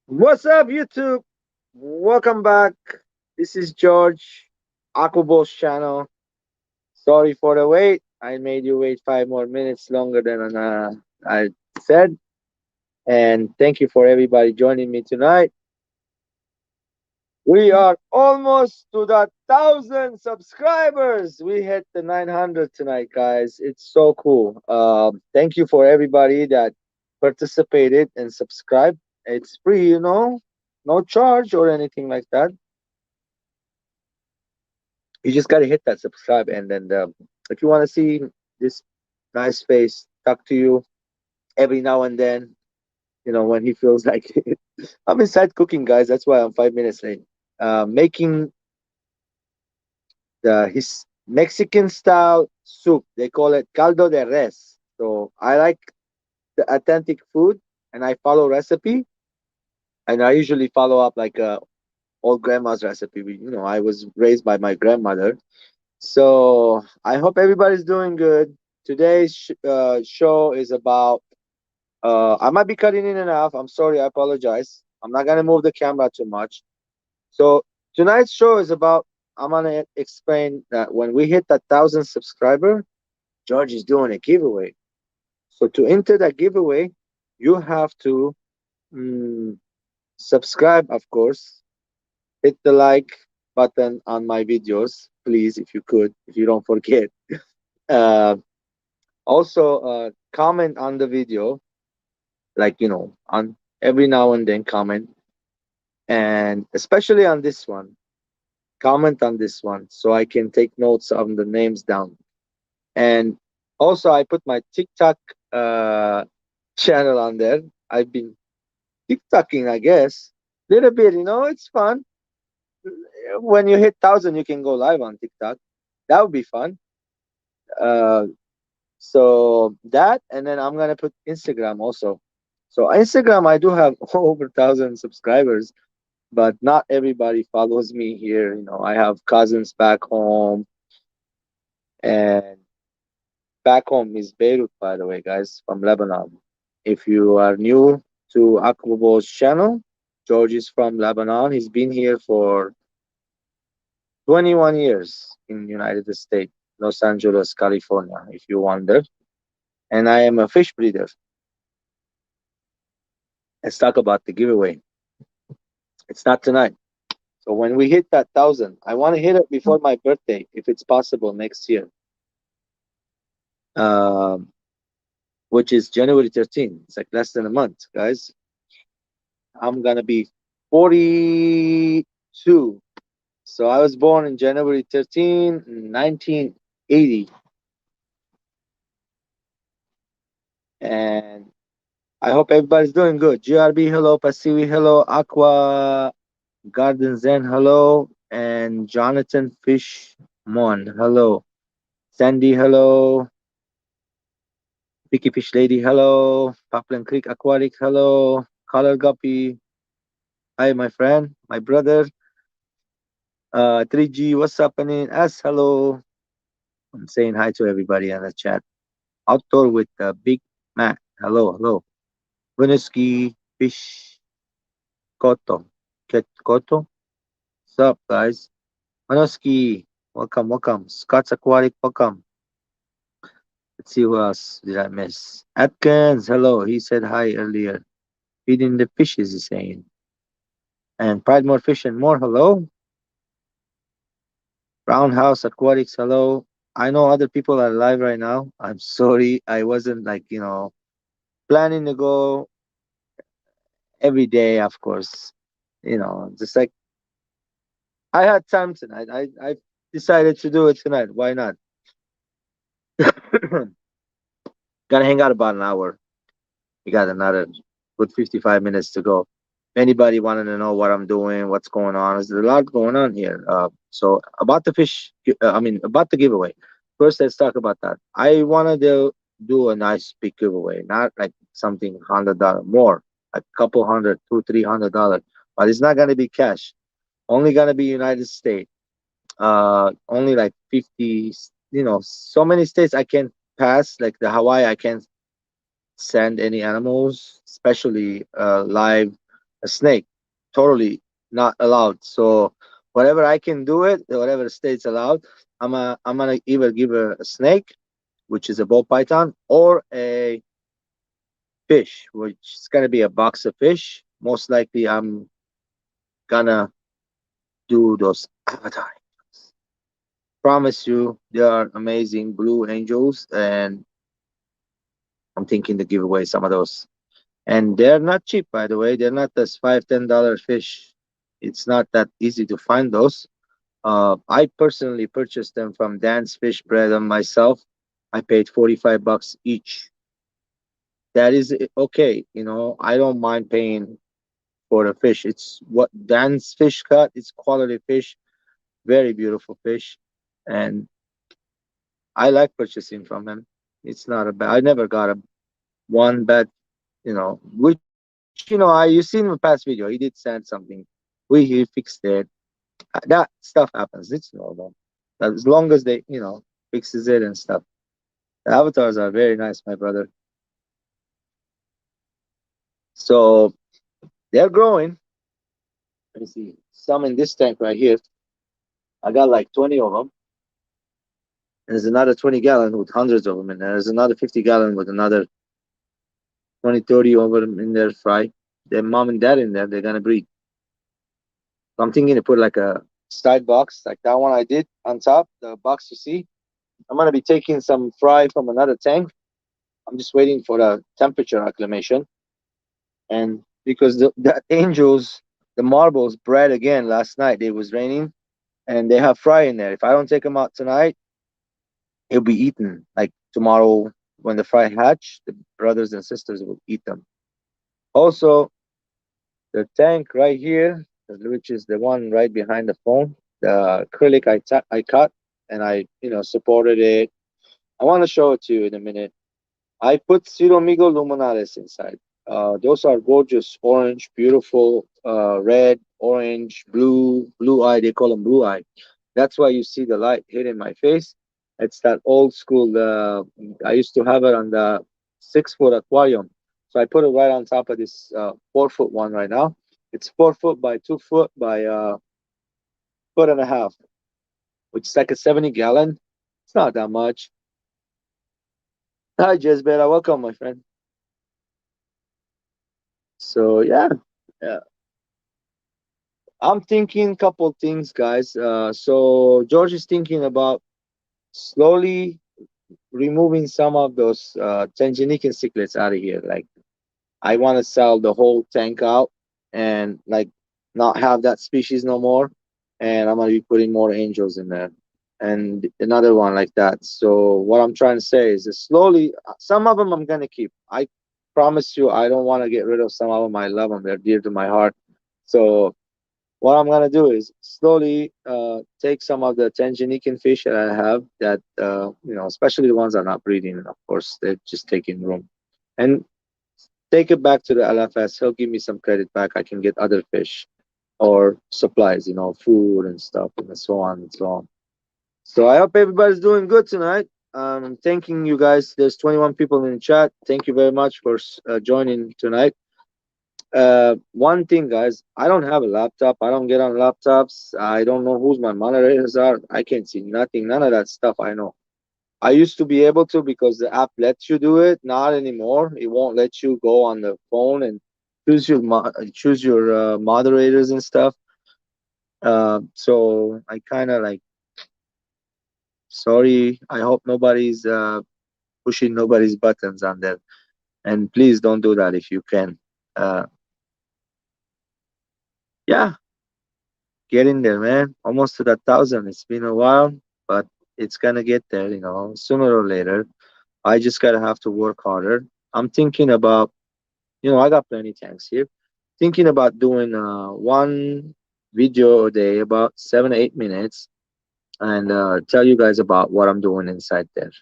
What's up, YouTube? Welcome back. This is George, Aquabo's channel. Sorry for the wait. I made you wait 5 more minutes longer than I said. And thank you for everybody joining me tonight. We are almost to the 1,000 subscribers. We hit the 900 tonight, guys. It's so cool. Thank you for everybody that participated and subscribed. It's free, no charge or anything like that. You just got to hit that subscribe, and then if you want to see this nice face talk to you every now and then, when he feels like it. I'm inside cooking, guys. That's why I'm 5 minutes late. Making his Mexican style soup. They call it caldo de res. So I like the authentic food, and I follow recipe, and I usually follow up like old grandma's recipe. I was raised by my grandmother. So I hope everybody's doing good. Today's show is about. I might be cutting in and out. I'm sorry. I apologize. I'm not gonna move the camera too much. So tonight's show is about. I'm gonna explain that when we hit 1,000 subscriber, George is doing a giveaway. So to enter that giveaway, you have to mm, subscribe, of course. Hit the like button on my videos, please, if you could, if you don't forget. Uh, Also, comment on the video, like, on every now and then comment, and especially on this one, comment on this one so I can take notes of the names down. And also, I put my TikTok channel on there. I've been TikToking, I guess, little bit. It's fun. When you hit 1,000, you can go live on TikTok. That would be fun. Uh, So that, and then I'm gonna put Instagram also. So Instagram, I do have over 1,000 subscribers, but not everybody follows me here. I have cousins back home, and back home is Beirut, by the way, guys, from Lebanon. If you are new to Akwabo's channel, George is from Lebanon. He's been here for 21 years in United States, Los Angeles, California, if you wonder. And I am a fish breeder. Let's talk about the giveaway. It's not tonight. So when we hit that 1,000, I want to hit it before my birthday, if it's possible, next year, um, which is January 13th. It's like less than a month, guys. I'm gonna be 42. So I was born in January 13, 1980, and I hope everybody's doing good. GRB, hello. Pasiwi, hello. Aqua Garden Zen, hello. And Jonathan Fishmon, hello. Sandy, hello. Picky Fish Lady, hello. Paplan Creek Aquatic, hello. Color Guppy, hi, my friend, my brother. 3G, what's happening? As hello. I'm saying hi to everybody on the chat. Outdoor with Big Mac, hello, hello. Winuski Fish Koto, Koto, what's up, guys? Winuski, welcome, welcome. Scott's Aquatic, welcome. Let's see who else did I miss. Atkins, hello. He said hi earlier. Feeding the fishes, he's saying. And Pride More Fish and More, hello. Roundhouse Aquatics, hello. I know other people are live right now. I'm sorry. I wasn't like, planning to go every day, of course. Just like I had time tonight. I decided to do it tonight. Why not? Gotta hang out about an hour. We got another good 55 minutes to go. Anybody wanting to know what I'm doing, what's going on? There's a lot going on here. So about the fish, about the giveaway. First, let's talk about that. I wanted to do a nice big giveaway, not like something $100 more, a couple hundred, $200-300, but it's not gonna be cash. Only gonna be United States. Only like 50. So many states I can pass. Like the Hawaii, I can't send any animals, especially live a snake. Totally not allowed. So whatever I can do it, whatever state's allowed, I'm gonna either give a snake, which is a ball python, or a fish, which is gonna be a box of fish. Most likely, I'm gonna do those avatar. Promise you, they are amazing blue angels, and I'm thinking to give away some of those. And they're not cheap, by the way. They're not this $5, $10 fish. It's not that easy to find those. I personally purchased them from Dan's Fish Bread and myself. I paid 45 bucks each. That is okay. I don't mind paying for the fish. It's what Dan's fish cut. It's quality fish, very beautiful fish, and I like purchasing from him. It's not a bad. I never got a one bad. Which I you seen in the past video. He did send something. He fixed it. That stuff happens. It's normal. As long as they fixes it and stuff. The avatars are very nice, my brother. So they're growing. Let me see. Some in this tank right here. I got like 20 of them. There's another 20-gallon with hundreds of them in there. There's another 50-gallon with another 20, 30 of them in there fry. Their mom and dad in there, they're gonna breed. So I'm thinking to put like a side box, like that one I did on top, the box you see. I'm gonna be taking some fry from another tank. I'm just waiting for the temperature acclimation. And because the angels, the marbles bred again last night, it was raining, and they have fry in there. If I don't take them out tonight, it'll be eaten. Like tomorrow, when the fry hatch, the brothers and sisters will eat them. Also, the tank right here, which is the one right behind the phone, the acrylic I cut and I supported it. I want to show it to you in a minute. I put Ciromigo luminaris inside. Those are gorgeous, orange, beautiful, red, orange, blue eye. They call them blue eye. That's why you see the light hitting my face. It's that old school. I used to have it on the 6-foot aquarium. So I put it right on top of this 4-foot one right now. It's 4 foot by 2 foot by foot and a half, which is like a 70-gallon. It's not that much. Hi, Jezbera. Welcome, my friend. So yeah, I'm thinking couple things, guys. So George is thinking about slowly removing some of those Tanganyika cichlids out of here. Like I want to sell the whole tank out and like not have that species no more. And I'm gonna be putting more angels in there and another one like that. So what I'm trying to say is that slowly, some of them I'm gonna keep. I promise you, I don't want to get rid of some of them. I love them; they're dear to my heart. So what I'm gonna do is slowly take some of the Tanganyika fish that I have that especially the ones that are not breeding. Of course, they're just taking room, and take it back to the LFS. He'll give me some credit back. I can get other fish or supplies, food and stuff, and so on and so on. So I hope everybody's doing good tonight. I'm thanking you guys. There's 21 people in the chat. Thank you very much for joining tonight. One thing, guys, I don't have a laptop. I don't get on laptops. I don't know who's my moderators are. I can't see nothing. None of that stuff I know. I used to be able to because the app lets you do it. Not anymore. It won't let you go on the phone and choose your moderators and stuff. So I kind of like sorry. I hope nobody's pushing nobody's buttons on there. And please don't do that if you can. Yeah, get in there, man. Almost to that 1,000. It's been a while, but it's gonna get there, sooner or later. I just gotta have to work harder. I'm thinking about, I got plenty tanks here. Thinking about doing one video a day, about 7 8 minutes, and tell you guys about what I'm doing inside there.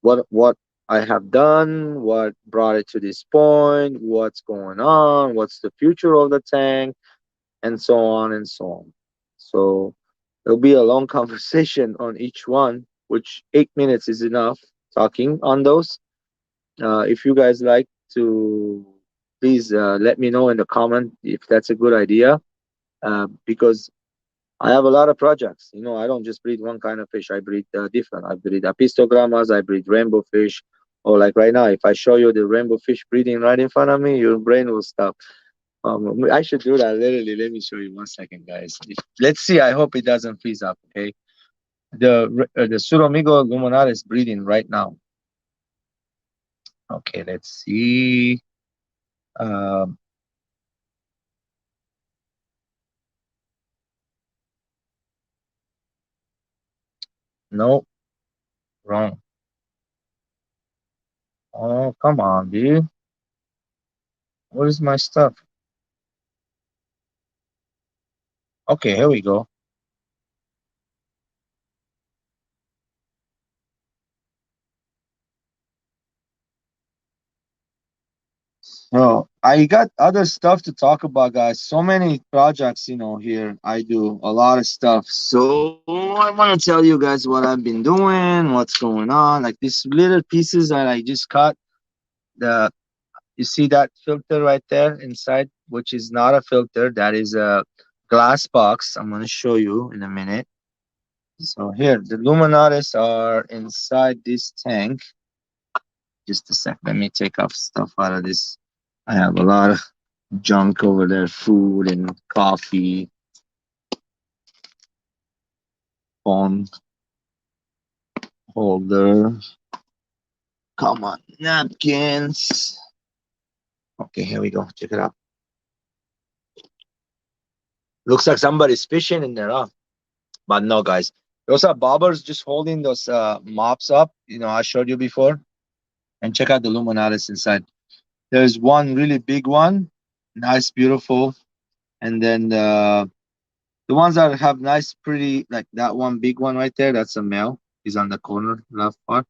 What I have done, what brought it to this point, what's going on, what's the future of the tank, and so on and so on. So there'll be a long conversation on each one, which 8 minutes is enough talking on those. If you guys like to please let me know in the comment if that's a good idea. Because I have a lot of projects. You know, I don't just breed one kind of fish. I breed different. I breed apistogrammas. I breed rainbow fish. Or like right now, if I show you the rainbow fish breeding right in front of me, your brain will stop. I should do that literally. Let me show you 1 second, guys. Let's see. I hope it doesn't freeze up. Okay. The Pseudomigo luminaris is breeding right now. Okay. Let's see. Um, no, wrong. Oh, come on, dude. What is my stuff? Okay, here we go. Oh, I got other stuff to talk about, guys. So many projects, you know, here. I do a lot of stuff. So I want to tell you guys what I've been doing, what's going on. Like these little pieces that I just cut. The You see that filter right there inside, which is not a filter. That is a glass box. I'm going to show you in a minute. So here, the luminaris are inside this tank. Just a sec. Let me take off stuff out of this. I have a lot of junk over there, food and coffee, phone holder. Come on, napkins. Okay, here we go. Check it out. Looks like somebody's fishing in there, huh? But no, guys. Those are bobbers just holding those mops up. You know, I showed you before. And check out the luminaris inside. There's one really big one, nice, beautiful. And then the ones that have nice, pretty, like that one big one right there, that's a male. He's on the corner left part.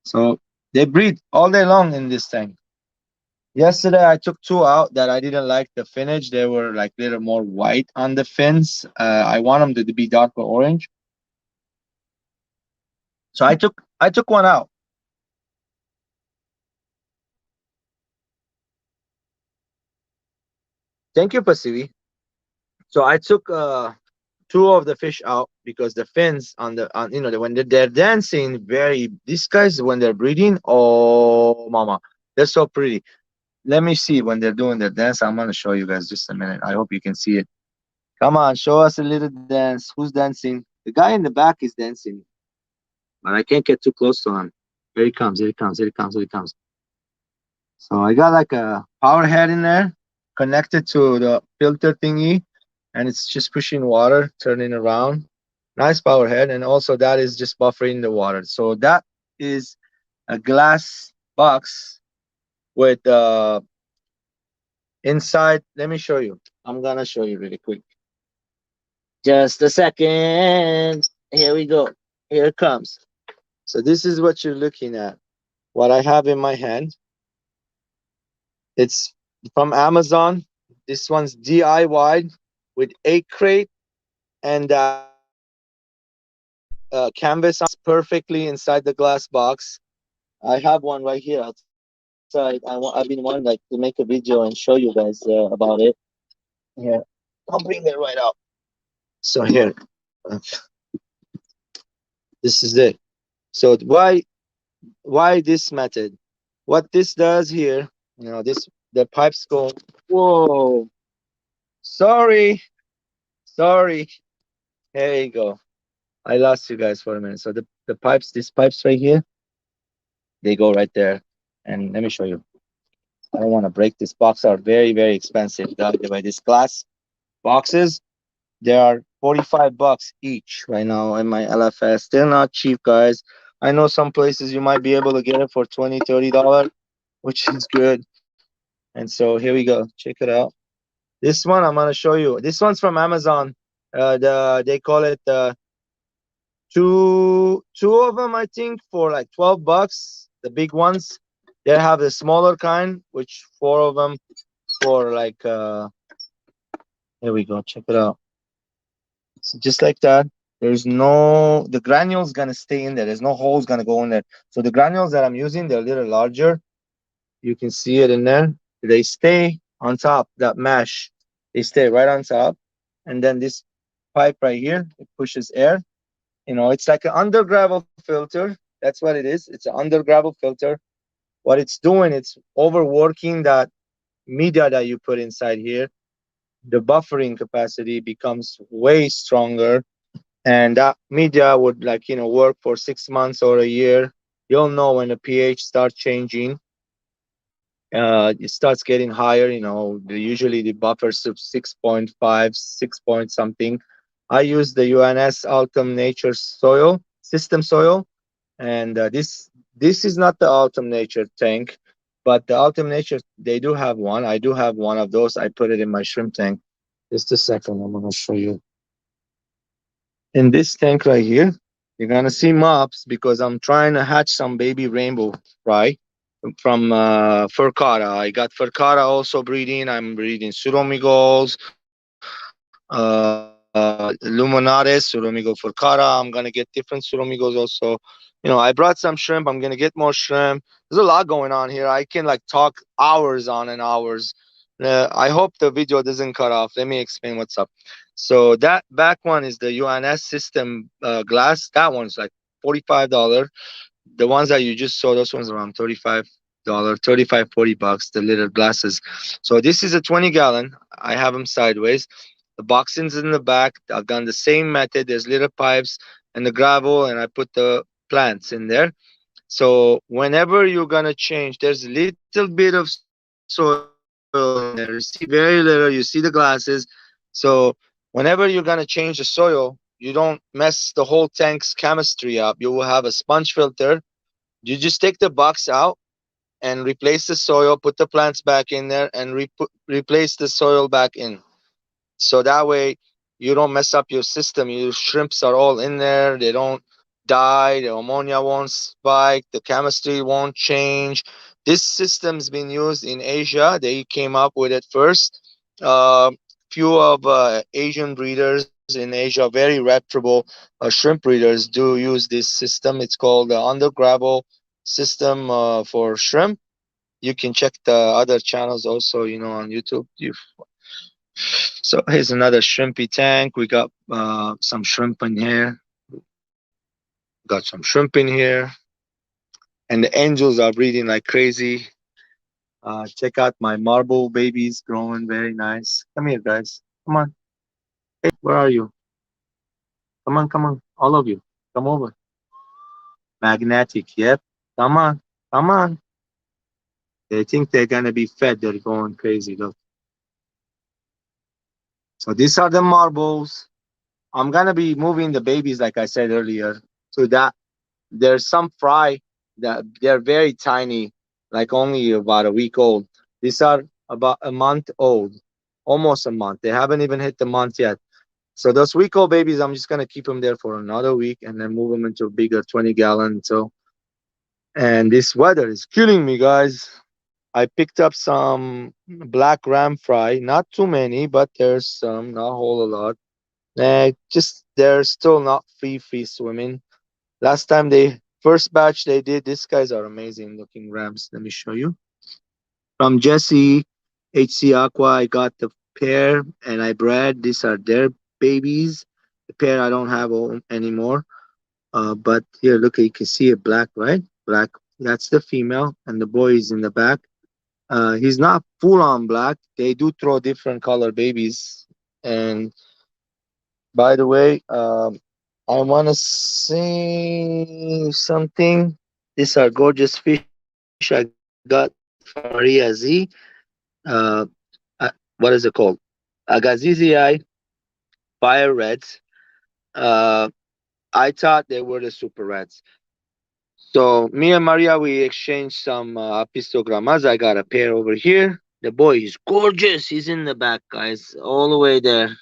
So they breed all day long in this tank. Yesterday I took two out that I didn't like the finish. They were like little more white on the fins. I want them to be darker orange. So I took one out. Thank you, Pasivi. So I took two of the fish out because the fins on the on you know when they're dancing, very these guys when they're breeding, oh mama, they're so pretty. Let me see when they're doing their dance. I'm gonna show you guys just a minute. I hope you can see it. Come on, show us a little dance. Who's dancing? The guy in the back is dancing, but I can't get too close to him. Here he comes. Here he comes. Here he comes. Here he comes. So I got like a power head in there connected to the filter thingy, and it's just pushing water, turning around. Nice power head, and also that is just buffering the water. So that is a glass box with inside. Let me show you. I'm gonna show you really quick. Just a second. Here we go. Here it comes. So this is what you're looking at. What I have in my hand. It's from Amazon. This one's DIY with a crate and canvas perfectly inside the glass box. I have one right here outside. I've been wanting like to make a video and show you guys about it. Here, I'll bring it right out. So here, uh, this is it. So why this method? What this does here, this the pipes go. Whoa, sorry, sorry. There you go. I lost you guys for a minute. So the pipes, these pipes right here, they go right there. And let me show you. I don't want to break this box are very, very expensive. By this glass boxes, they are 45 bucks each right now in my LFS. They're not cheap, guys. I know some places you might be able to get it for 20, $30, which is good. And so here we go. Check it out. This one I'm gonna show you. This one's from Amazon. They call it two of them, I think, for like 12 bucks. The big ones. They have the smaller kind, which four of them for like here we go. Check it out. So just like that. There's no the granules gonna stay in there. There's no holes gonna go in there. So the granules that I'm using, they're a little larger. You can see it in there. They stay on top, that mesh. They stay right on top. And then this pipe right here, it pushes air. It's like an under gravel filter. That's what it is. It's an under gravel filter. What it's doing, it's overworking that media that you put inside here. The buffering capacity becomes way stronger, and that media would, like, work for 6 months or a year. You'll know when the pH starts changing. It starts getting higher. Usually the buffers of 6.5, 6 point something. I use the UNS Altum Nature soil system soil, and this is not the Altum Nature tank, but the Altum Nature, they do have one. I do have one of those. I put it in my shrimp tank. Just a second, I'm gonna show you. In this tank right here, you're gonna see mops because I'm trying to hatch some baby rainbow fry from furcata. I got furcata also breeding. I'm breeding pseudomigos, luminares, pseudomigo furcata. I'm gonna get different pseudomigos also. I brought some shrimp. I'm gonna get more shrimp. There's a lot going on here. I can, like, talk hours on and hours. I hope the video doesn't cut off. Let me explain what's up. So that back one is the UNS system glass. That one's like $45. The ones that you just saw, those ones around $35, 35, $40, the little glasses. So this is a 20-gallon. I have them sideways. The boxing's in the back. I've done the same method. There's little pipes and the gravel, and I put the plants in there. So whenever you're gonna change, there's a little bit of soil in there. You see very little. You see the glasses. So whenever you're gonna change the soil, you don't mess the whole tank's chemistry up. You will have a sponge filter. You just take the box out and replace the soil, put the plants back in there, and replace the soil back in. So that way you don't mess up your system. Your shrimps are all in there. They don't die. The ammonia won't spike. The chemistry won't change. This system's been used in Asia. They came up with it first. Uh, few of Asian breeders in Asia, very reputable shrimp breeders, do use this system. It's called the under gravel system for shrimp. You can check the other channels also, on YouTube. So here's another shrimpy tank. We got some shrimp in here. Got some shrimp in here. And the angels are breeding like crazy. Check out my marble babies growing very nice. Come here, guys. Come on. Hey, where are you? Come on, come on. All of you. Come over. Magnetic. Yep. Come on. Come on. They think they're going to be fed. They're going crazy. Look. So these are the marbles. I'm going to be moving the babies, like I said earlier, to that. There's some fry that they're very tiny, like only about a week old. These are about a month old, almost a month. They haven't even hit the month yet. So those week old babies, I'm just gonna keep them there for another week and then move them into a bigger 20-gallon. So, and this weather is killing me, guys. I picked up some black ram fry, not too many, but there's some, not a whole lot. Just they're still not free swimming. Last time they first batch they did, these guys are amazing looking rams. Let me show you. From Jesse HC Aqua, I got the pair and I bred. These are their babies. The pair I don't have anymore. But here, look, you can see it black, right? Black. That's the female, and the boy is in the back. He's not full on black. They do throw different color babies. And by the way, I want to say something. These are gorgeous fish I got from Maria Z. Uh, what is it called? Agazizi Fire Reds. Uh, I thought they were the Super Reds. So me and Maria, we exchanged some pistogramas. I got a pair over here. The boy is gorgeous. He's in the back, guys, all the way there.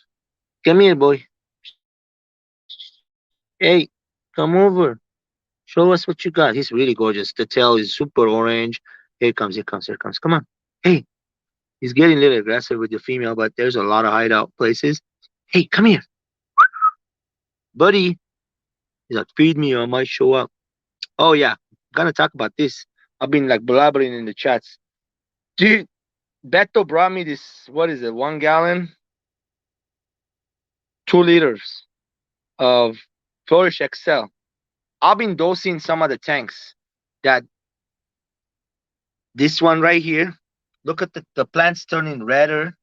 Come here, boy. Hey, come over. Show us what you got. He's really gorgeous. The tail is super orange. Here comes, here comes, here comes. Come on. Hey, he's getting a little aggressive with the female, but there's a lot of hideout places. Hey, come here, buddy. He's like, feed me or I might show up. Oh, yeah. I'm gonna talk about this. I've been like blabbering in the chats. Dude, Beto brought me this, what is it, 1 gallon, 2 liters of Flourish Excel. I've been dosing some of the tanks. That this one right here, look at the plants turning redder,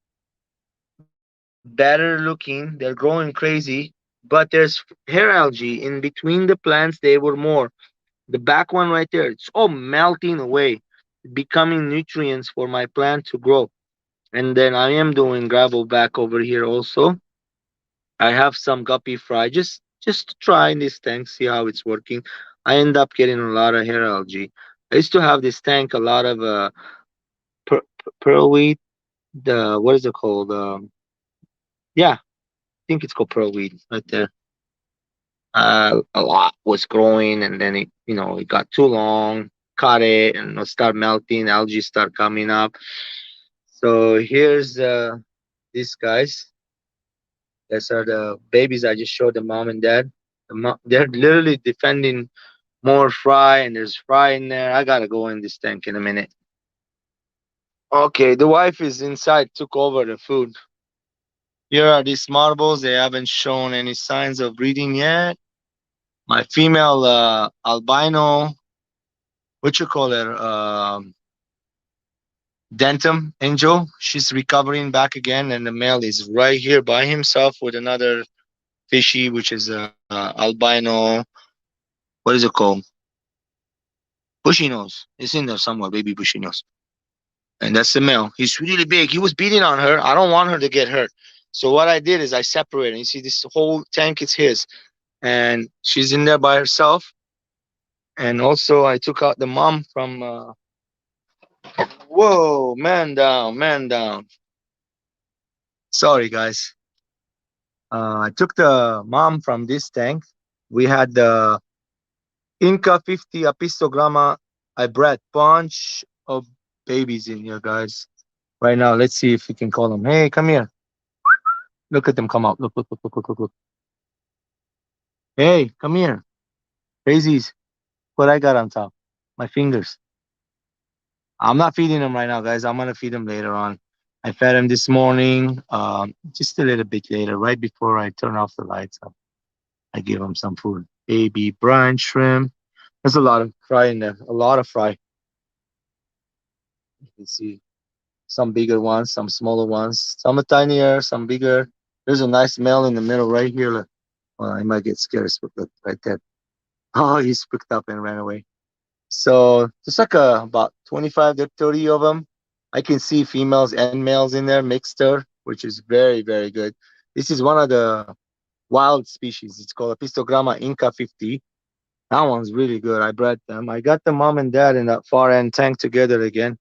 better looking. They're growing crazy, but there's hair algae in between the plants. They were more. The back one right there, it's all melting away, becoming nutrients for my plant to grow. And then I am doing gravel back over here also. I have some guppy fry just to try in this tank, see how it's working. I end up getting a lot of hair algae. I used to have this tank, a lot of pearl wheat. The what is it called? Yeah, I think it's called pearl wheat right there. A lot was growing, and then it got too long. Cut it, and it start melting. Algae start coming up. So here's these guys. These are the babies I just showed the mom and dad. They're literally defending more fry, and there's fry in there. I gotta go in this tank in a minute. Okay, the wife is inside, took over the food. Here are these marbles. They haven't shown any signs of breeding yet. My female albino, what you call her, dentum angel. She's recovering back again, and the male is right here by himself with another fishy, which is albino. What is it called? Bushy nose. It's in there somewhere, baby bushy nose. And that's the male. He's really big. He was beating on her. I don't want her to get hurt. So what I did is I separated. You see, this whole tank is his, and she's in there by herself. And also, I took out the mom from. Whoa, man down, man down. Sorry, guys. I took the mom from this tank. We had the Inca 50 apistogramma. I bred bunch of babies in here, guys. Right now, let's see if we can call them. Hey, come here. Look at them come out. Look, look, look, look, look, look, look. Hey, come here. Crazies. What I got on top? My fingers. I'm not feeding them right now, guys. I'm gonna feed them later on. I fed them this morning, just a little bit later, right before I turn off the lights. I give them some food. Baby brine shrimp. There's a lot of fry in there. A lot of fry. You can see some bigger ones, some smaller ones. Some are tinier, some bigger. There's a nice male in the middle right here. Look. Well, I might get scared. Look right there. Oh, he's picked up and ran away. So there's like about 25 to 30 of them. I can see females and males in there mixed there, which is very, very good. This is one of the wild species. It's called Apistogramma Inca 50. That one's really good. I bred them. I got the mom and dad in that far end tank together again.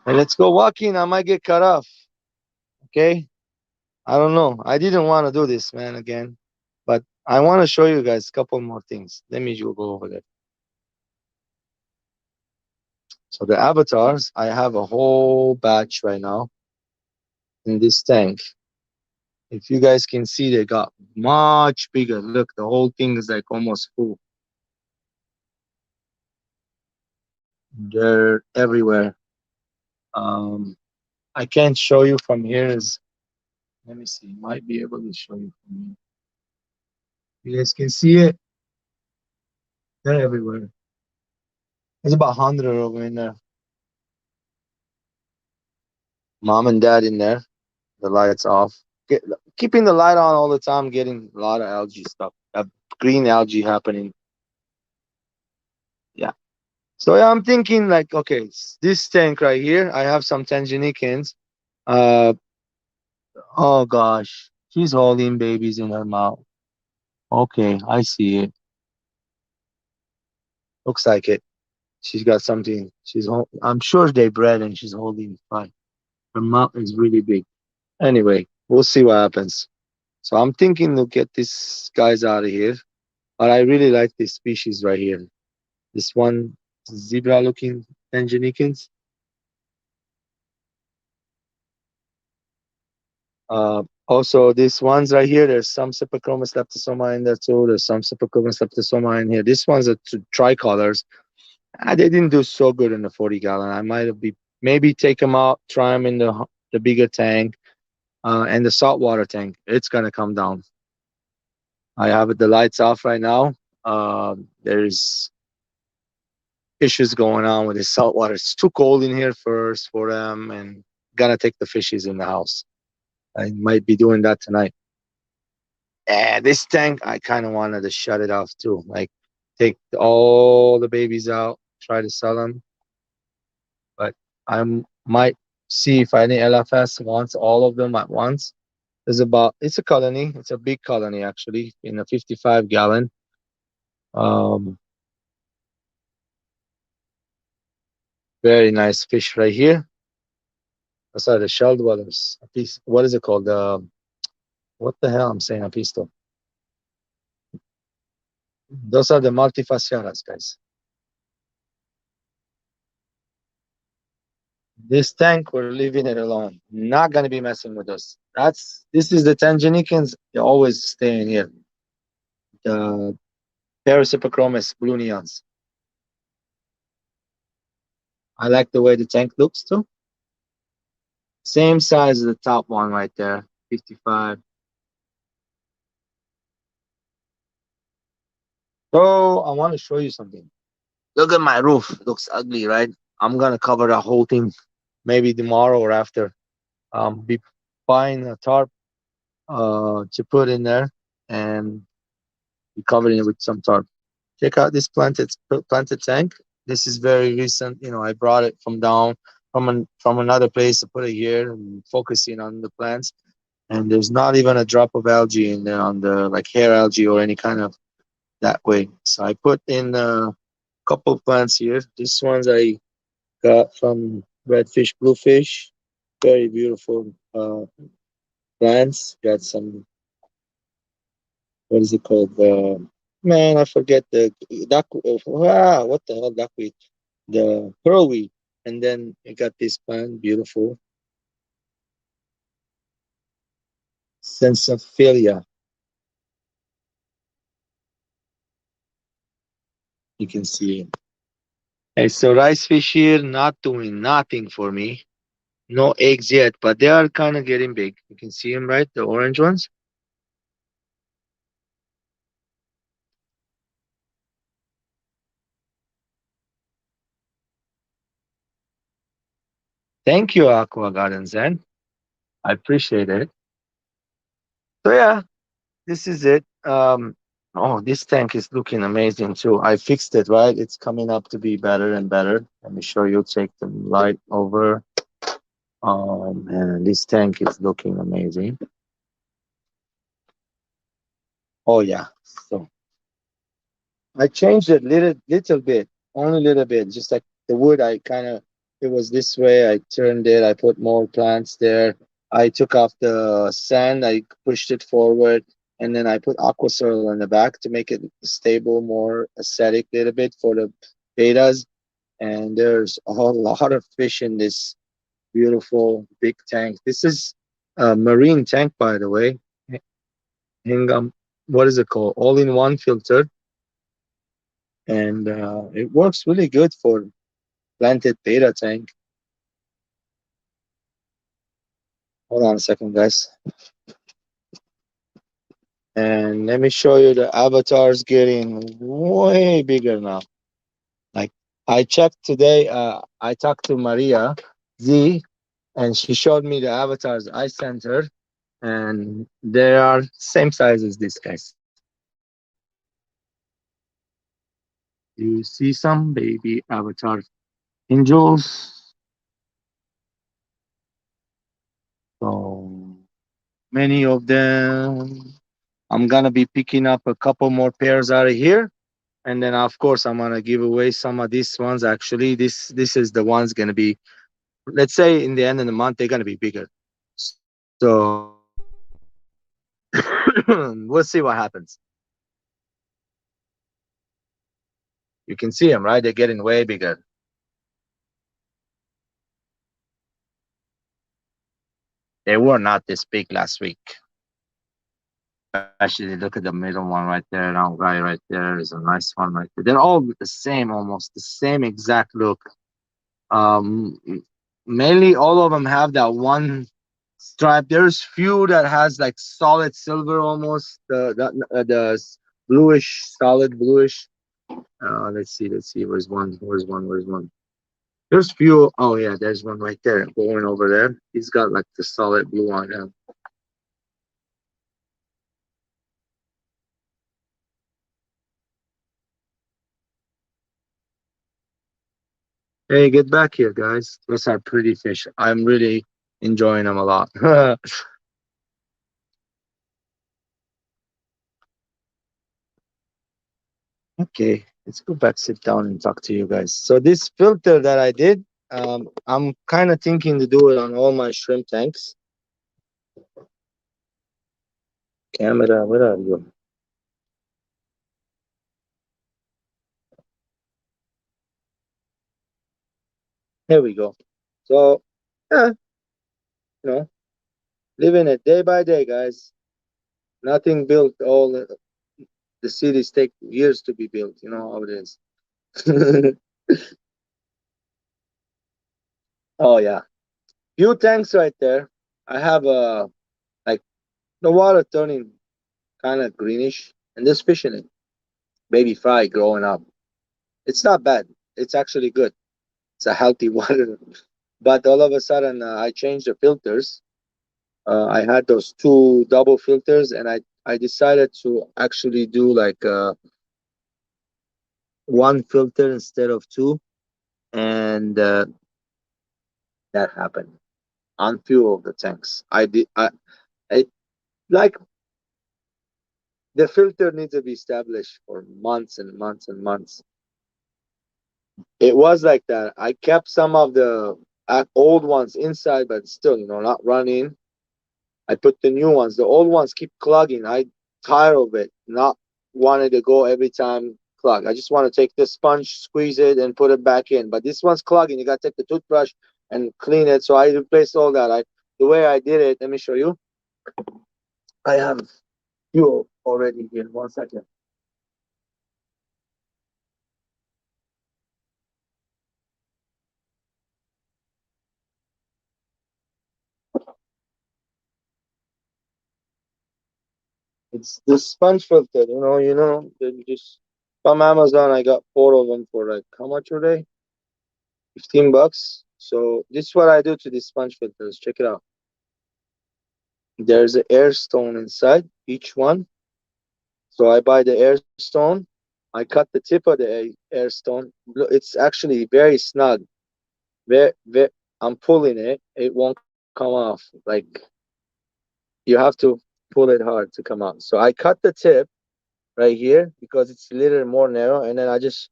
And let's go walking. I might get cut off. Okay. I don't know. I didn't want to do this, man, again. But I want to show you guys a couple more things. Let me go over there. So the avatars, I have a whole batch right now in this tank. If you guys can see, they got much bigger. Look, the whole thing is like almost full. They're everywhere. Um, I can't show you from here. Let me see. Might be able to show you from here. You guys can see it. They're everywhere. There's about 100 of them in there. Mom and dad in there. The lights off. Keeping the light on all the time, getting a lot of algae stuff. Green algae happening. Yeah. So yeah, I'm thinking like, okay, this tank right here, I have some Tanganicans. Uh, oh gosh, she's holding babies in her mouth. Okay, I see it. Looks like it. She's got something. I'm sure they bred and she's holding fine. Her mouth is really big. Anyway, we'll see what happens. So I'm thinking to get these guys out of here. But I really like this species right here. This one zebra-looking Tanganicans. Also, these ones right here, there's some Sepachromis leptosoma in there too. There's some Sepachromis leptosoma in here. This one's a tricolors. They didn't do so good in the 40 gallon. I might have be Maybe take them out, try them in the bigger tank and the saltwater tank. It's gonna come down. I have the lights off right now. There's issues going on with the saltwater. It's too cold in here first for them, and gonna take the fishes in the house. I might be doing that tonight. And this tank, I kind of wanted to shut it off too. Like take all the babies out, try to sell them, but I might see if any LFS wants all of them at once. It's a colony. It's a big colony actually in a 55-gallon. Um, Very nice fish right here. Those are the shell dwellers. A piece. What is it called? What the hell I'm saying? A pisto. Those are the multifasciatas, guys. This tank, we're leaving it alone. Not gonna be messing with us. This is the Tanganicans. They always stay in here. The Parasipochromis blue neons. I like the way the tank looks too. Same size as the top one right there, 55. So I want to show you something. Look at my roof. It looks ugly, right? I'm gonna cover the whole thing maybe tomorrow or after. Be buying a tarp to put in there and be covering it with some tarp. Check out this planted tank. This is very recent. You know, I brought it from down from another place to put it here and focusing on the plants. And there's not even a drop of algae in there on the like hair algae or any kind of that way. So I put in a couple plants here. These ones I got from redfish, bluefish. Very beautiful plants. Got some, what is it called? Man, I forget the duck. What the hell duckweed? The pearlweed. And then you got this plant, beautiful Sensophilia. You can see it. Hey, so rice fish here not doing nothing for me. No eggs yet, but they are kind of getting big. You can see them, right? The orange ones. Thank you, Aqua Garden Zen. I appreciate it. So yeah, this is it. Oh, this tank is looking amazing too. I fixed it, right? It's coming up to be better and better. Let me show you. Take the light over. And this tank is looking amazing. Oh yeah. So I changed it little bit, only little bit. Just like the wood, I kind of it was this way. I turned it. I put more plants there. I took off the sand. I pushed it forward, and then I put aqua soil in the back to make it stable, more aesthetic, little bit for the betas. And there's a whole lot of fish in this beautiful big tank. This is a marine tank, by the way. Hingam, what is it called? All-in-one filter, and it works really good for planted beta tank. Hold on a second, guys. And let me show you the avatars getting way bigger now. Like I checked today, I talked to Maria Z, and she showed me the avatars I sent her, and they are same size as these guys. You see some baby avatar angels. So many of them. I'm gonna be picking up a couple more pairs out of here, and then of course I'm gonna give away some of these ones. Actually, this is the ones gonna be. Let's say in the end of the month they're gonna be bigger. So we'll see what happens. You can see them, right? They're getting way bigger. They were not this big last week. Actually, look at the middle one right there. Now, right there is a nice one right there. They're all the same, almost the same exact look. Um, mainly all of them have that one stripe. There's few that has like solid silver almost, bluish, solid bluish. Let's see. Where's one? There's few. Oh yeah, there's one right there going over there. He's got like the solid blue on him. Hey, get back here, guys. Those are pretty fish. I'm really enjoying them a lot. Okay, let's go back, sit down, and talk to you guys. So this filter that I did, I'm kind of thinking to do it on all my shrimp tanks. Camera, where are you? Here we go. So, yeah, you know, living it day by day, guys. Nothing built. All the cities take years to be built. You know how it is. Oh yeah, few tanks right there. I have like the water turning kind of greenish, and there's fish in it. Baby fry growing up. It's not bad. It's actually good. It's a healthy water. But all of a sudden, I changed the filters. I had those two double filters, and I decided to actually do like one filter instead of two, and that happened on few of the tanks. I like the filter needs to be established for months and months and months. It was like that. I kept some of the old ones inside, but still, not running. I put the new ones. The old ones keep clogging. I tired of it. Not wanting to go every time clog. I just want to take the sponge, squeeze it, and put it back in. But this one's clogging. You got to take the toothbrush and clean it. So I replaced all that. The way I did it. Let me show you. I have fuel already here. 1 second. It's the sponge filter. Just from Amazon. I got four of them for like how much are they? $15. So this is what I do to these sponge filters. Check it out. There's an air stone inside each one. So I buy the air stone. I cut the tip of the air stone. It's actually very snug. Very, I'm pulling it. It won't come off. Like you have to pull it hard to come out. So I cut the tip right here because it's a little more narrow, and then I just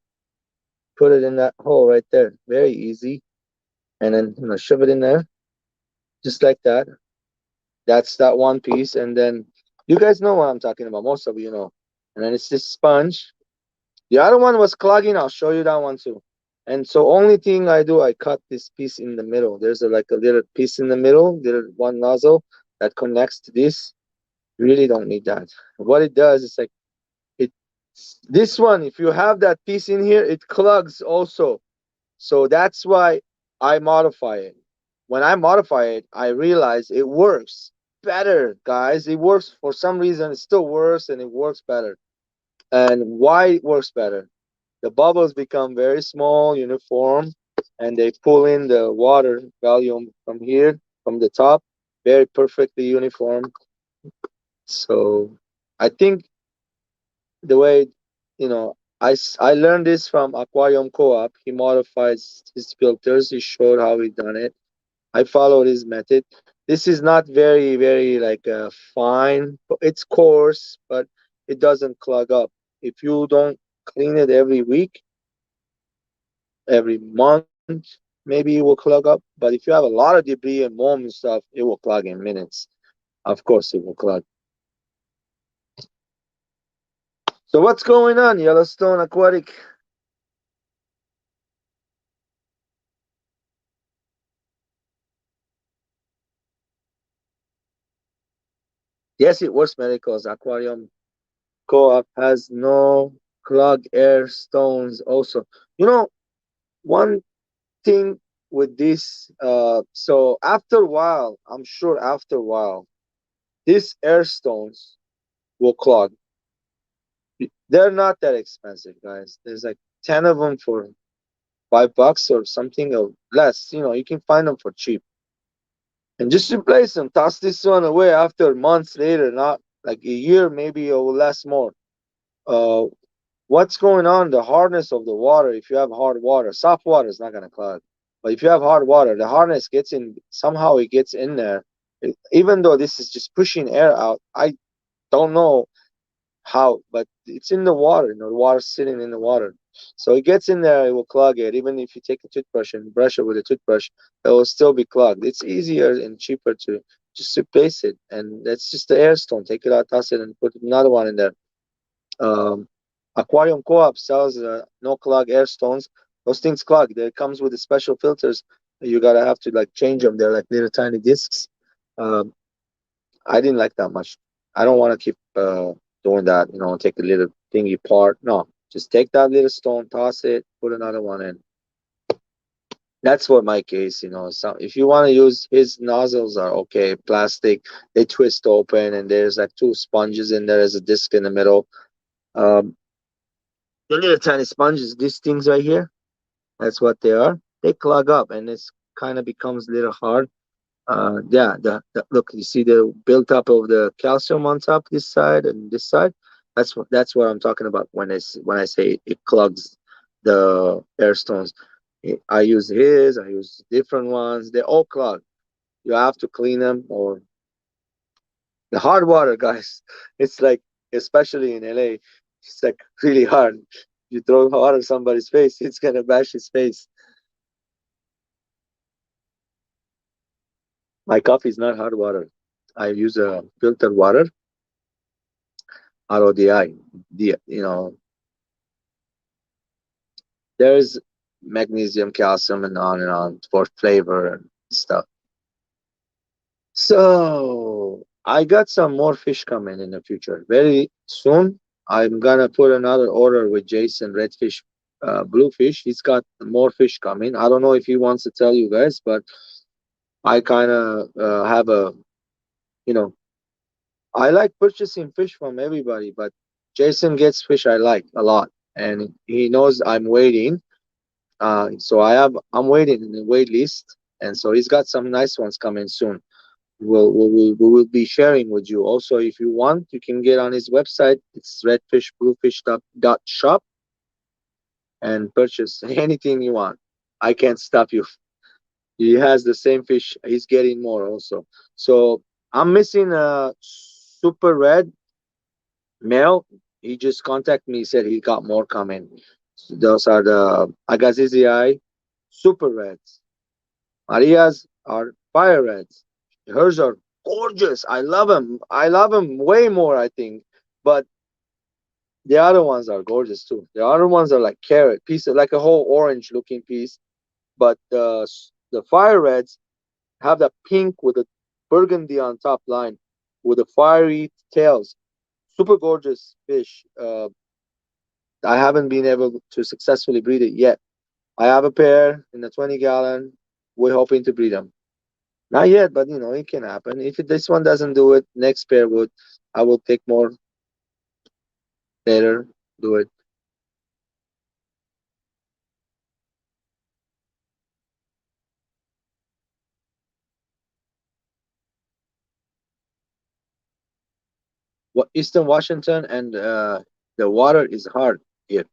put it in that hole right there. Very easy. And then shove it in there just like that. That's that one piece, and then you guys know what I'm talking about. Most of you know. And then it's this sponge. The other one was clogging. I'll show you that one too. And so only thing I do, I cut this piece in the middle. There's like a little piece in the middle, little one nozzle that connects to this. You really don't need that. What it does is like it. This one, if you have that piece in here, it clogs also. So that's why I modify it. When I modify it, I realize it works better, guys. It works for some reason. It still works and it works better. And why it works better? The bubbles become very small, uniform, and they pull in the water volume from here, from the top, very perfectly uniform. So I think the way, I learned this from Aquarium Co-op. He modifies his filters. He showed how he done it. I followed his method. This is not very, very like fine. It's coarse, but it doesn't clog up. If you don't clean it every week, every month, maybe it will clog up. But if you have a lot of debris and mold and stuff, it will clog in minutes. Of course, it will clog. So what's going on, Yellowstone Aquatic? Yes, it works medicals. Aquarium Co-op has no clog air stones also. You know, one thing with this. So after a while, I'm sure after a while, these air stones will clog. They're not that expensive, guys. There's like 10 of them for $5 or something or less. You can find them for cheap. And just replace them. Toss this one away after months later, not like a year, maybe it will last more. Uh, what's going on? The hardness of the water. If you have hard water, soft water is not going to clog. But if you have hard water, the hardness gets in, somehow it gets in there. Even though this is just pushing air out, I don't know how, but it's in the water. The water's sitting in the water. So it gets in there, it will clog it. Even if you take a toothbrush and brush it with a toothbrush, it will still be clogged. It's easier and cheaper to just replace it. And that's just the air stone. Take it out, toss it, and put another one in there. Um, Aquarium Co-op sells no clog air stones. Those things clog. They comes with the special filters. You gotta have to like change them. They're like little tiny discs. Um, I didn't like that much. I don't want to keep doing that. Take a little thingy part. No, just take that little stone, toss it, put another one in. That's what my case. So if you want to use his nozzles are okay, plastic. They twist open, and there's like two sponges in there. There's a disc in the middle. Um, the little tiny sponges, these things right here. That's what they are. They clog up, and it's kind of becomes a little hard. Yeah, look, you see the built up of the calcium on top this side and this side. That's what I'm talking about when I say it clogs the air stones. I use his, I use different ones. They all clog. You have to clean them, or the hard water, guys. It's like, especially in LA, it's like really hard. You throw water on somebody's face, it's gonna bash his face. My coffee is not hard water. I use a filtered water, RODI. There's magnesium, calcium, and on for flavor and stuff. So I got some more fish coming in the future. Very soon, I'm gonna put another order with Jason Redfish, Bluefish. He's got more fish coming. I don't know if he wants to tell you guys, but I kind of have a, you know, I like purchasing fish from everybody, but Jason gets fish I like a lot, and he knows I'm waiting. So I'm waiting in the wait list, and so he's got some nice ones coming soon. We will be sharing with you. Also, if you want, you can get on his website. It's redfishbluefish.shop and purchase anything you want. I can't stop you. He has the same fish. He's getting more also. So I'm missing a super red male. He just contacted me. He said he got more coming. So those are the Agassizi super reds. Maria's are fire reds. Hers are gorgeous. I love them. I love them way more, I think. But the other ones are gorgeous too. The other ones are like carrot piece, like a whole orange looking piece. But the fire reds have that pink with a burgundy on top line with the fiery tails. Super gorgeous fish. I haven't been able to successfully breed it yet. I have a pair in a 20-gallon. We're hoping to breed them. Not yet, but it can happen. If this one doesn't do it, next pair would. I will take more later. Do it. What Eastern Washington and the water is hard here.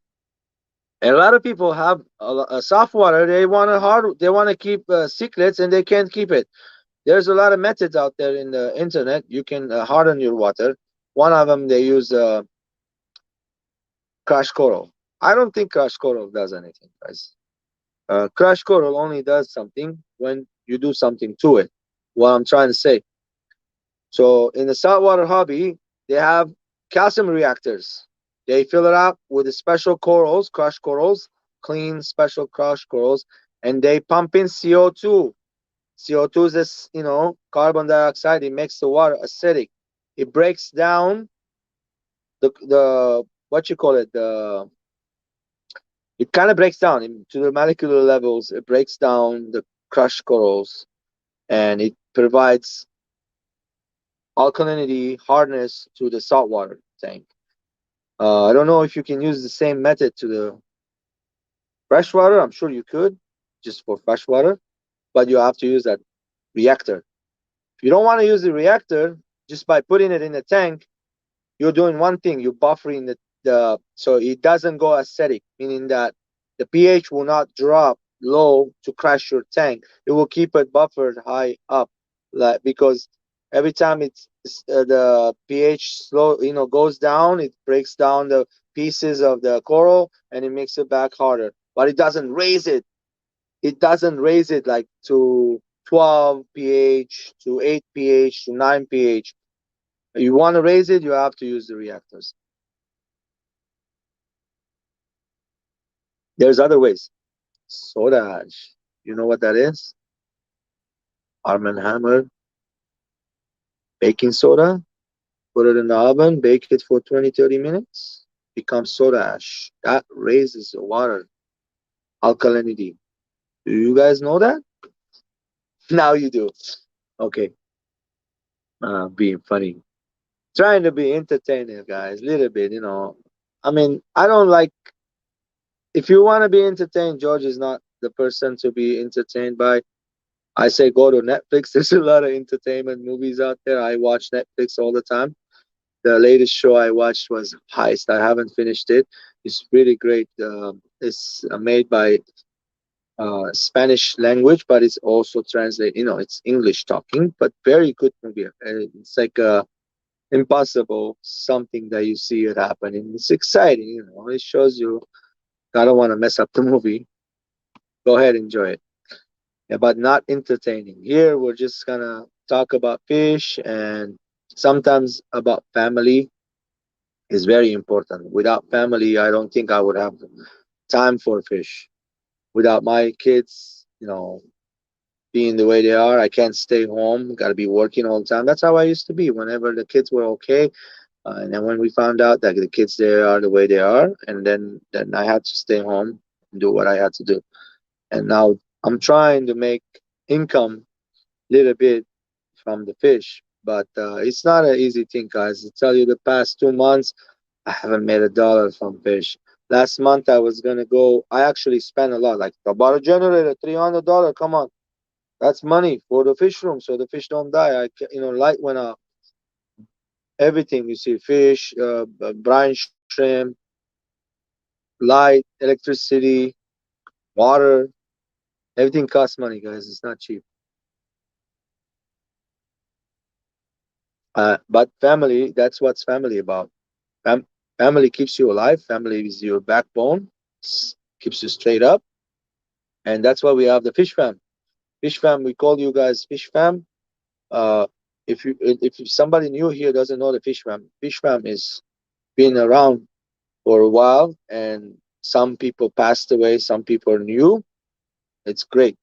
And a lot of people have a soft water. They want a hard. They want to keep secrets, and they can't keep it. There's a lot of methods out there in the internet. You can harden your water. One of them they use crash coral. I don't think crash coral does anything, guys. Crash coral only does something when you do something to it. What I'm trying to say. So in the saltwater hobby, they have calcium reactors. They fill it up with the special corals, crushed corals, clean special crushed corals, and they pump in CO2. CO2 is this, carbon dioxide. It makes the water acidic. It breaks down the what you call it, It kind of breaks down to the molecular levels. It breaks down the crushed corals, and it provides alkalinity, hardness to the saltwater tank. I don't know if you can use the same method to the freshwater. I'm sure you could, just for freshwater, but you have to use that reactor. If you don't want to use the reactor, just by putting it in the tank, you're doing one thing. You're buffering the so it doesn't go acidic, meaning that the pH will not drop low to crash your tank. It will keep it buffered high up, like because every time the pH slow, goes down, it breaks down the pieces of the coral and it makes it back harder. But it doesn't raise it. It doesn't raise it like to 12 pH to 8 pH to 9 pH. You want to raise it, you have to use the reactors. There's other ways. Soda ash. You know what that is? Arm and Hammer baking soda. Put it in the oven, bake it for 20, 30 minutes. Becomes soda ash. That raises the water alkalinity. Do you guys know that? Now you do. Okay. Being funny. Trying to be entertaining, guys. Little bit. I mean, I don't like. If you want to be entertained, George is not the person to be entertained by. I say go to Netflix. There's a lot of entertainment movies out there. I watch Netflix all the time. The latest show I watched was Heist. I haven't finished it. It's really great. It's made by Spanish language, but it's also translated. It's English talking, but very good movie. It's like impossible something that you see it happening. It's exciting. It shows you. I don't want to mess up the movie. Go ahead, enjoy it. Yeah, but not entertaining. Here, we're just gonna talk about fish and sometimes about family is very important. Without family, I don't think I would have time for fish. Without my kids, being the way they are, I can't stay home. Got to be working all the time. That's how I used to be. Whenever the kids were okay, and then when we found out that the kids they are the way they are, and then I had to stay home and do what I had to do. And now I'm trying to make income little bit from the fish, but it's not an easy thing, guys. I tell you, the past 2 months, I haven't made a dollar from fish. Last month, I was gonna go. I actually spent a lot, like about a generator, $300. Come on, that's money for the fish room, so the fish don't die. Light went off. Everything you see, fish, brine shrimp, light, electricity, water, everything costs money, guys. It's not cheap. But family, that's what's family about. Fam- Family keeps you alive. Family is your backbone, keeps you straight up, and that's why we have the fish fam. Fish fam, we call you guys fish fam. Uh, if somebody new here doesn't know the fish fam is been around for a while, and some people passed away, some people are new. It's great,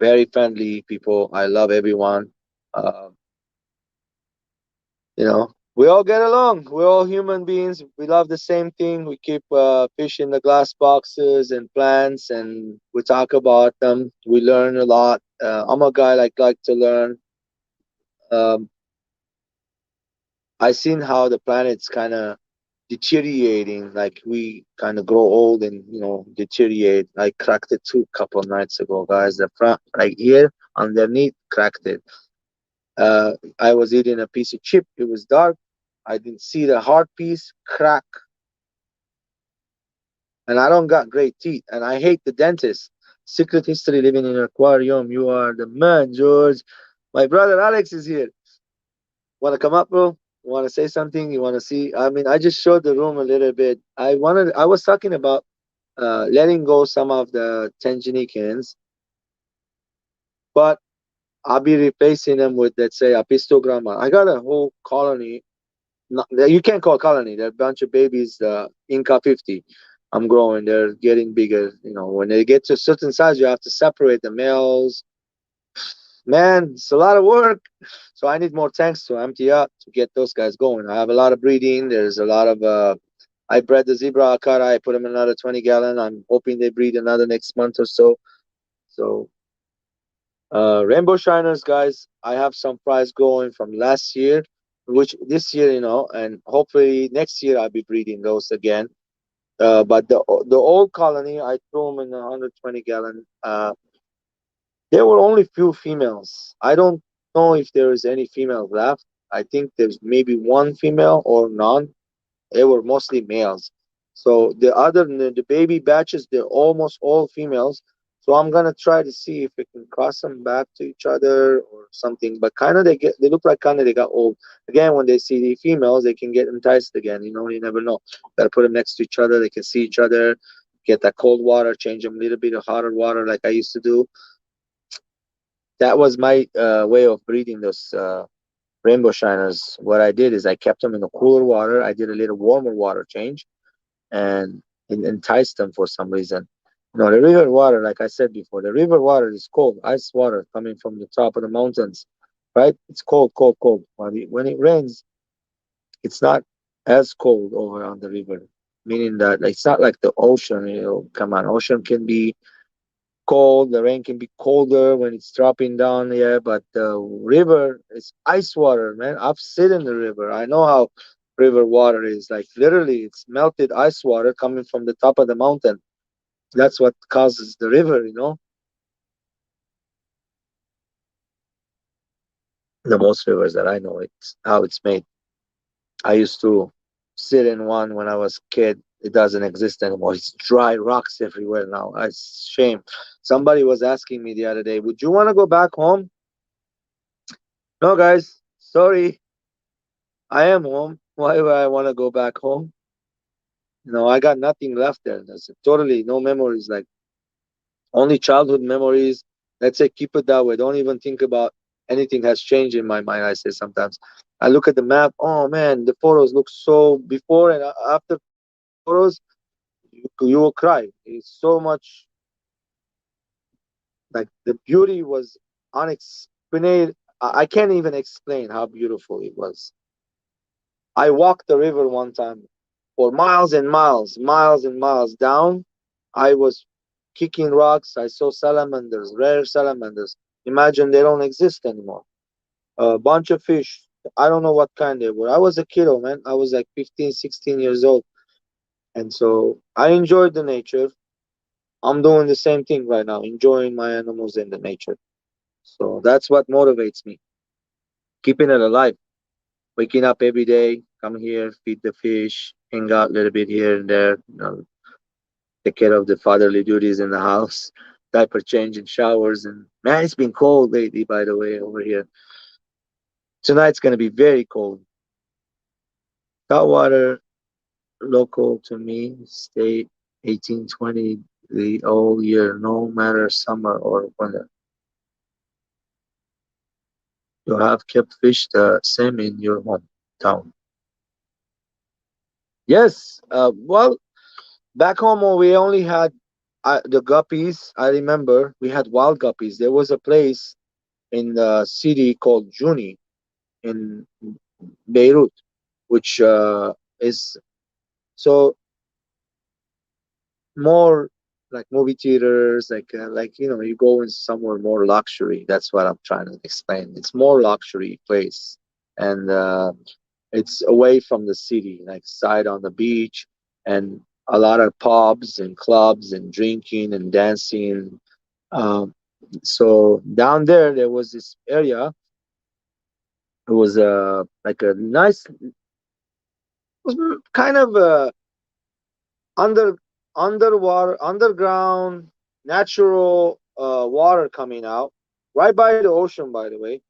very friendly people. I love everyone. Uh, we all get along. We're all human beings. We love the same thing. We keep fish in the glass boxes and plants, and we talk about them. We learn a lot. I'm a guy like to learn. Um, I seen how the planet's kind of deteriorating. Like we kind of grow old and deteriorate. I cracked it too a couple of nights ago, guys. The front right here underneath cracked it. I was eating a piece of chip. It was dark. I didn't see the hard piece crack, and I don't got great teeth, and I hate the dentist. Secret history living in an aquarium. You are the man, George. My brother Alex is here. Want to come up, bro? You want to say something? You want to see? I mean, I just showed the room a little bit. I was talking about letting go some of the Tanganicans, but I'll be replacing them with, let's say, apistogramma. I got a whole colony. You can't call colony. They're a bunch of babies, Inca 50. I'm growing. They're getting bigger. When they get to a certain size, you have to separate the males. Man, it's a lot of work. So I need more tanks to empty up to get those guys going. I have a lot of breeding. There's a lot of I bred the zebra akara. I put them in another 20-gallon. I'm hoping they breed another next month or so. So rainbow shiners, guys. I have some prize going from last year, which this year, and hopefully next year I'll be breeding those again. But the old colony, I threw them in a 120-gallon. There were only few females. I don't know if there is any female left. I think there's maybe one female or none. They were mostly males. So the baby batches, they're almost all females. So I'm gonna try to see if we can cross them back to each other or something. But kind of they look like kind of they got old. Again, when they see the females, they can get enticed again. You never know. Gotta put them next to each other. They can see each other. Get that cold water, change them a little bit of hotter water like I used to do. That was my way of breeding those rainbow shiners. What I did is I kept them in the cooler water. I did a little warmer water change and it enticed them for some reason. The river water, like I said before, the river water is cold, ice water coming from the top of the mountains, right? It's cold, cold, cold. When it rains, it's not as cold over on the river, meaning that like, it's not like the ocean. Come on, ocean can be cold. The rain can be colder when it's dropping down, yeah. But the river is ice water, man. I've sit in the river. I know how river water is. Like literally, it's melted ice water coming from the top of the mountain. That's what causes the river. The most rivers that I know, it's how it's made. I used to sit in one when I was a kid. It doesn't exist anymore. It's dry rocks everywhere now. It's shame. Somebody was asking me the other day, would you want to go back home? No, guys. Sorry, I am home. Why would I want to go back home? I got nothing left there. There's totally no memories. Like only childhood memories. Let's say keep it that way. Don't even think about anything has changed in my mind. I say sometimes. I look at the map. Oh man, the photos look so before and after photos. You will cry. It's so much like the beauty was unexplained. I can't even explain how beautiful it was. I walked the river one time for miles and miles, miles and miles down. I was kicking rocks. I saw salamanders, rare salamanders. Imagine they don't exist anymore. A bunch of fish. I don't know what kind they were. I was a kiddo, man. I was like 15, 16 years old. And so I enjoyed the nature. I'm doing the same thing right now, enjoying my animals and the nature. So that's what motivates me, keeping it alive. Waking up every day, come here, feed the fish, hang out a little bit here and there, take care of the fatherly duties in the house, diaper change and showers. And man, it's been cold lately, by the way, over here. Tonight's going to be very cold. Salt water, local to me, stay 1820 the all year, no matter summer or winter. You have kept fish the same in your hometown. Yes, well, back home, we only had the guppies. I remember we had wild guppies. There was a place in the city called Juni in Beirut, which is so more like movie theaters, like you go in somewhere more luxury. That's what I'm trying to explain. It's more luxury place, and it's away from the city, like side on the beach, and a lot of pubs and clubs and drinking and dancing. Um, so down there was this area. It was like a nice, it was kind of under underwater, underground, natural water coming out right by the ocean, by the way.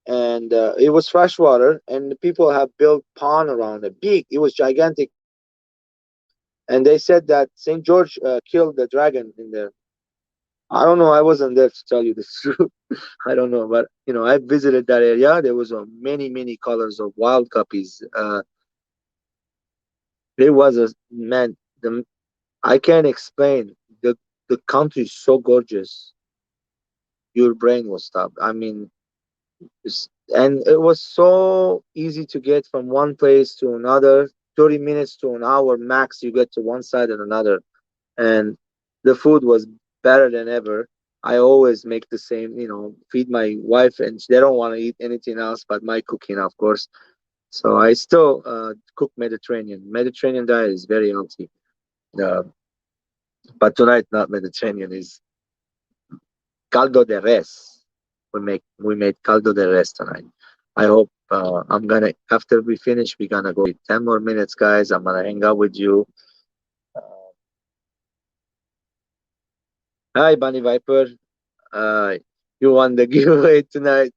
And it was fresh water, and the people have built pond around it. Big, it was gigantic. And they said that St. George killed the dragon in there. I don't know. I wasn't there to tell you the truth. I don't know, but I visited that area. There was many, many colors of wild guppies. There was a man. I can't explain. The country is so gorgeous. Your brain will stop. I mean, and it was so easy to get from one place to another. 30 minutes to an hour max. You get to one side and another, and the food was better than ever. I always make the same, feed my wife, and they don't want to eat anything else but my cooking, of course. So I still cook Mediterranean. Mediterranean diet is very healthy. Uh, but tonight, not Mediterranean, is caldo de res. We made caldo de res tonight. I hope I'm gonna after we finish, we're gonna go 10 more minutes, guys. I'm gonna hang out with you. Uh, Hi, Bunny Viper. Uh, you won the giveaway tonight.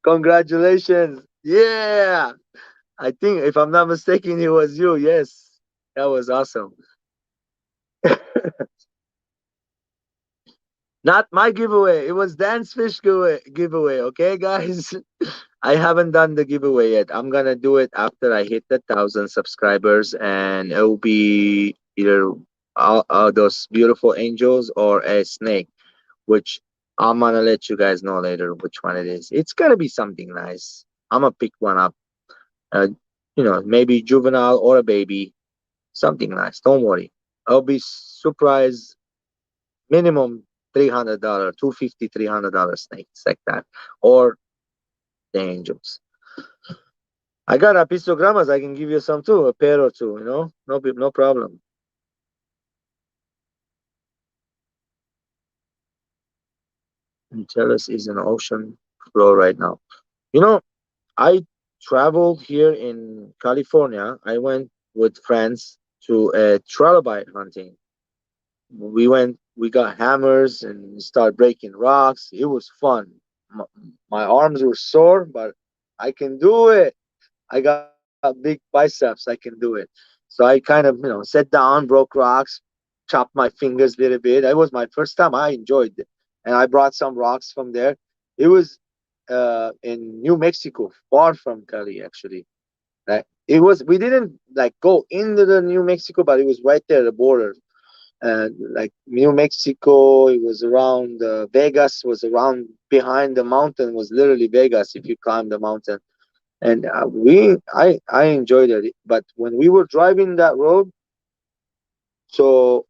Congratulations! Yeah, I think if I'm not mistaken, it was you. Yes, that was awesome. Not my giveaway. It was Dan's fish giveaway. Okay, guys. I haven't done the giveaway yet. I'm gonna do it after I hit the 1,000 subscribers, and it will be either those beautiful angels or a snake, which I'm gonna let you guys know later which one it is. It's gonna be something nice. I'm gonna pick one up. Uh, maybe juvenile or a baby, something nice. Don't worry. I'll be surprised. Minimum $300, 250, $300 snakes like that, or the angels. I got a pistogramas. I can give you some too, a pair or two. No problem. Angeles is an ocean floor right now. You know, I traveled here in California. I went with friends to a trilobite hunting. We got hammers and started breaking rocks. It was fun. My arms were sore, but I can do it. I got big biceps. I can do it. So I kind of, sat down, broke rocks, chopped my fingers a little bit. It was my first time. I enjoyed it. And I brought some rocks from there. It was in New Mexico, far from Cali, actually. We didn't like go into the New Mexico, but it was right there, the border. Like New Mexico, it was around Vegas, was around behind the mountain, was literally Vegas if you climb the mountain. And I enjoyed it. But when we were driving that road, so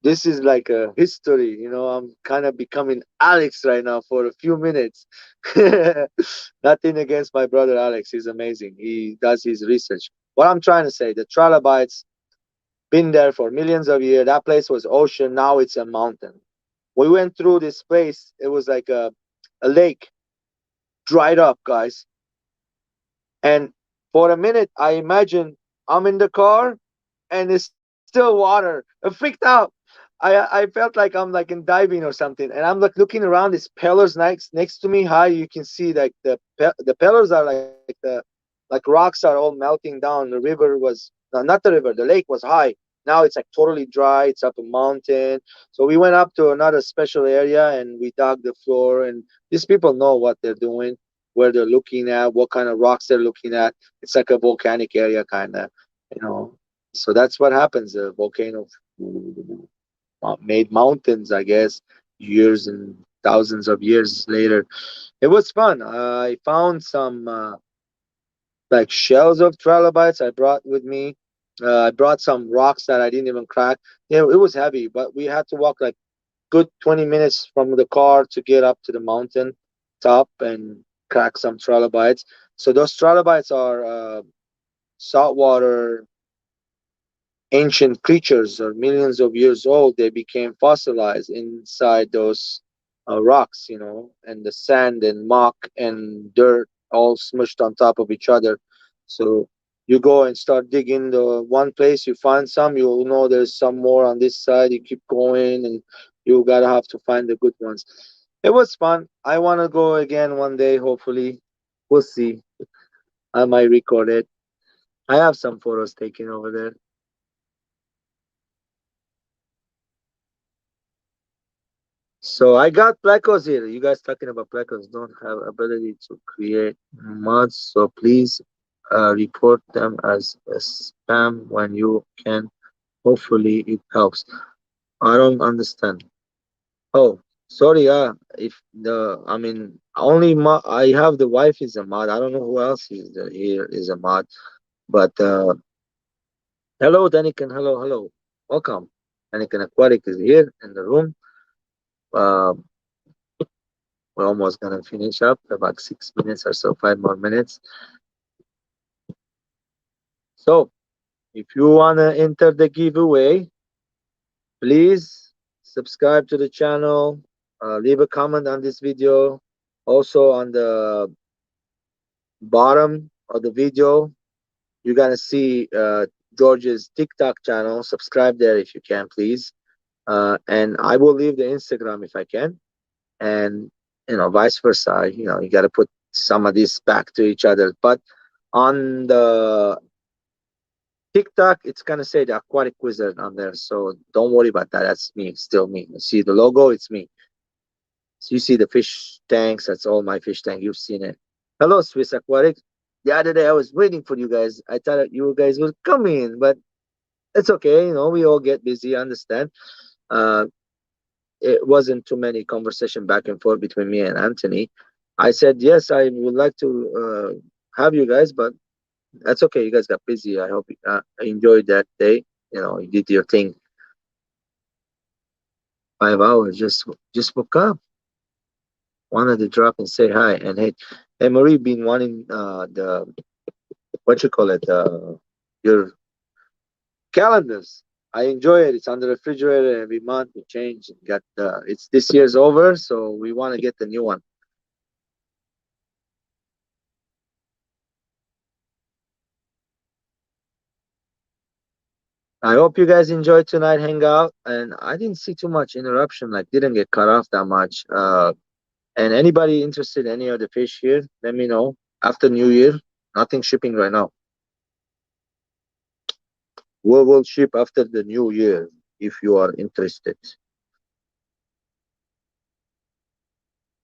this is like a history. I'm kind of becoming Alex right now for a few minutes. Nothing against my brother Alex. He's amazing. He does his research. What I'm trying to say, the trilobites been there for millions of years. That place was ocean. Now it's a mountain. We went through this place. It was like a lake, dried up, guys. And for a minute, I imagine I'm in the car and it's still water. I freaked out. I felt like I'm like in diving or something, and I'm like looking around. These pillars next to me, high. You can see like the pillars are like rocks are all melting down. The river was no, not the river. The lake was high. Now it's like totally dry. It's up a mountain. So we went up to another special area and we dug the floor. And these people know what they're doing, where they're looking at, what kind of rocks they're looking at. It's like a volcanic area, kind of, you know. So that's what happens. The volcano made mountains, I guess, years and thousands of years later. It was fun. I found some like shells of trilobites I brought with me. I brought some rocks that I didn't even crack. Yeah, it was heavy, but we had to walk like good 20 minutes from the car to get up to the mountain top and crack some trilobites. So those trilobites are saltwater ancient creatures are millions of years old. They became fossilized inside those rocks, and the sand and muck and dirt all smushed on top of each other. So you go and start digging the one place, you find some, you know there's some more on this side. You keep going, and you gotta have to find the good ones. It was fun. I want to go again one day, hopefully. We'll see. I might record it. I have some photos taken over there. So I got Plecos here. You guys talking about Plecos don't have ability to create mods, so please report them as a spam when you can. Hopefully it helps. I don't understand. Oh, sorry. If I mean, only I have the wife is a mod. I don't know who else is here is a mod. But hello, Daniken. Hello, hello. Welcome. Daniken Aquatic is here in the room. Uh, we're almost gonna finish up about 6 minutes or so, 5 more minutes. So if you wanna enter the giveaway, please subscribe to the channel. Leave a comment on this video. Also on the bottom of the video, you're gonna see George's TikTok channel. Subscribe there if you can, please. And I will leave the Instagram if I can. And vice versa. You got to put some of these back to each other. But on the TikTok, it's gonna say the Aquatic Wizard on there. So don't worry about that. That's me, still me. You see the logo, it's me. So you see the fish tanks, that's all my fish tank. You've seen it. Hello, Swiss Aquatic. The other day I was waiting for you guys. I thought you guys would come in, but it's okay. We all get busy. I understand. Uh, it wasn't too many conversation back and forth between me and Anthony. I said yes, I would like to have you guys, but that's okay. You guys got busy. I hope you enjoyed that day. You did your thing. 5 hours. Just woke up. Wanted to drop and say hi. And hey, Marie, been wanting the what you call it, your calendars. I enjoy it. It's on the refrigerator every month. We change. Got it's this year's over, so we want to get the new one. I hope you guys enjoyed tonight hangout, and I didn't see too much interruption. Like didn't get cut off that much. And anybody interested in any of the fish here, let me know after New Year. Nothing shipping right now. We will ship after the New Year if you are interested.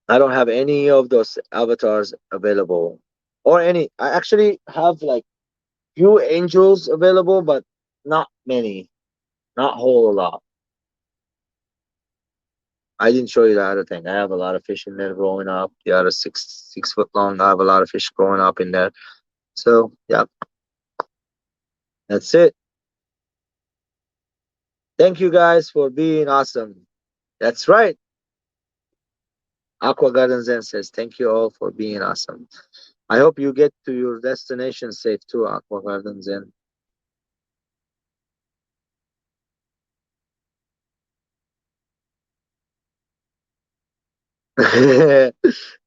I don't have any of those avatars available, or any. I actually have like few angels available, but not many, not whole lot. I didn't show you the other thing. I have a lot of fish in there growing up. The other 6 foot long. I have a lot of fish growing up in there. So yeah, that's it. Thank you guys for being awesome. That's right. Aqua Garden Zen says thank you all for being awesome. I hope you get to your destination safe too, Aqua Garden Zen.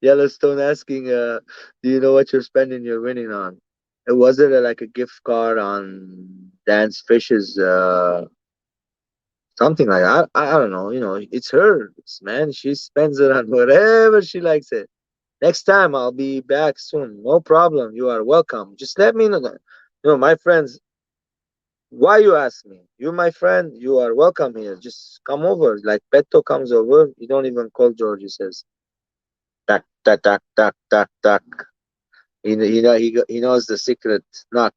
Yellowstone asking, do you know what you're spending your winning on? Was it like a gift card on Dance Fish's something like that? I don't know. It's hers, man. She spends it on whatever she likes it. Next time I'll be back soon. No problem. You are welcome. Just let me know. My friends, why you ask me? You're my friend. You are welcome here. Just come over. Like Petto comes over. You don't even call George. He says, tak, tak, tak, tak, tak, tak. He knows the secret knock.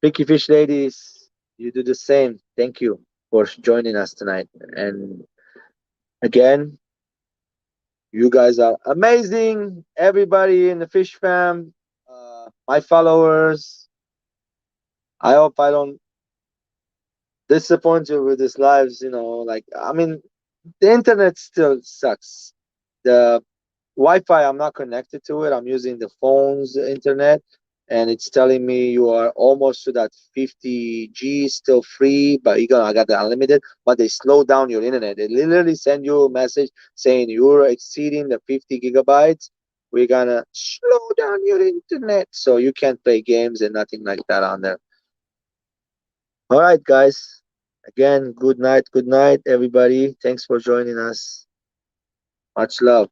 Picky Fish ladies, you do the same. Thank you for joining us tonight. And again, you guys are amazing. Everybody in the Fish fam, my followers. I hope I don't disappoint you with these lives. Like I mean, the internet still sucks. The Wi-Fi, I'm not connected to it. I'm using the phone's internet, and it's telling me you are almost to that 50G, still free, but I got the unlimited. But they slow down your internet. They literally send you a message saying you're exceeding the 50 gigabytes. We're gonna slow down your internet, so you can't play games and nothing like that on there. All right, guys. Again, good night, everybody. Thanks for joining us. Much love.